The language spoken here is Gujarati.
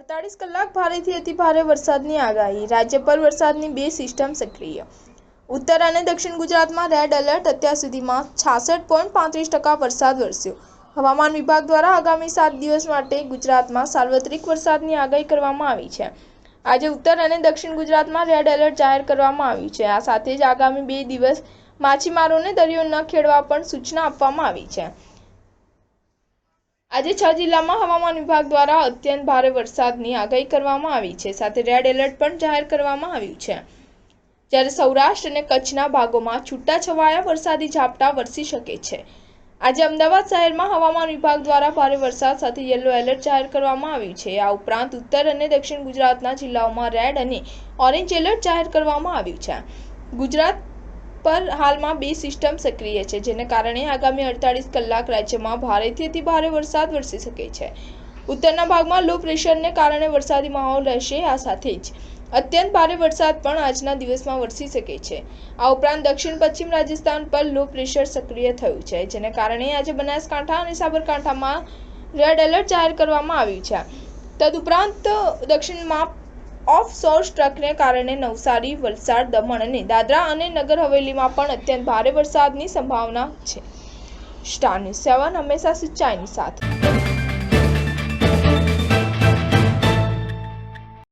48 કલાક ભારેથી અતિભારે વરસાદની આગાહી। રાજ્ય પર વરસાદની બે સિસ્ટમ સક્રિય। ઉત્તર અને દક્ષિણ ગુજરાતમાં રેડ એલર્ટ। અત્યાર સુધીમાં 66.35% વરસાદ વરસ્યો। હવામાન વિભાગ દ્વારા આગામી 7 દિવસ માટે ગુજરાતમાં સાર્વત્રિક વરસાદની આગાહી કરવામાં આવી છે। આજે ઉત્તર અને દક્ષિણ ગુજરાતમાં રેડ એલર્ટ જાહેર કરવામાં આવ્યું છે। આ સાથે જ આગામી 2 દિવસ માછીમારોને દરિયો ન ખેડવા પણ સૂચના આપવામાં આવી છે। આજે 6 જિલ્લામાં હવામાન વિભાગ દ્વારા અત્યંત ભારે વરસાદની આગાહી કરવામાં આવી છે। સાથે રેડ એલર્ટ પણ જાહેર કરવામાં આવ્યું છે। જ્યારે સૌરાષ્ટ્ર અને કચ્છના ભાગોમાં છૂટાછવાયા વરસાદી ઝાપટા વરસી શકે છે। આજે અમદાવાદ શહેરમાં હવામાન વિભાગ દ્વારા ભારે વરસાદ સાથે યલો એલર્ટ જાહેર કરવામાં આવ્યું છે। આ ઉપરાંત ઉત્તર અને દક્ષિણ ગુજરાતના જિલ્લાઓમાં રેડ અને ઓરેન્જ એલર્ટ જાહેર કરવામાં આવ્યું છે। ગુજરાત પર હાલમાં બે સિસ્ટમ સક્રિય છે, જેને કારણે આગામી 48 કલાક રાજ્યમાં ભારેથી અતિભારે વરસાદ વરસી શકે છે। ઉત્તરના ભાગમાં લો પ્રેશરને કારણે વરસાદી માહોલ રહેશે। આ સાથે જ અત્યંત ભારે વરસાદ પણ આજના દિવસમાં વરસી શકે છે। આ ઉપરાંત દક્ષિણ પશ્ચિમ રાજસ્થાન પર લો પ્રેશર સક્રિય થયું છે, જેને કારણે આજે બનાસકાંઠા અને સાબરકાંઠામાં રેડ એલર્ટ જાહેર કરવામાં આવ્યું છે। તદુપરાંત દક્ષિણમાં ઓફ શોર ટ્રકને કારણે નવસારી, વલસાડ, દમણ અને દાદરા અને નગર હવેલીમાં પણ અત્યંત ભારે વરસાદની સંભાવના છે। સ્ટાર ન્યૂઝ 7 હંમેશા સચ્ચાઈની સાથે।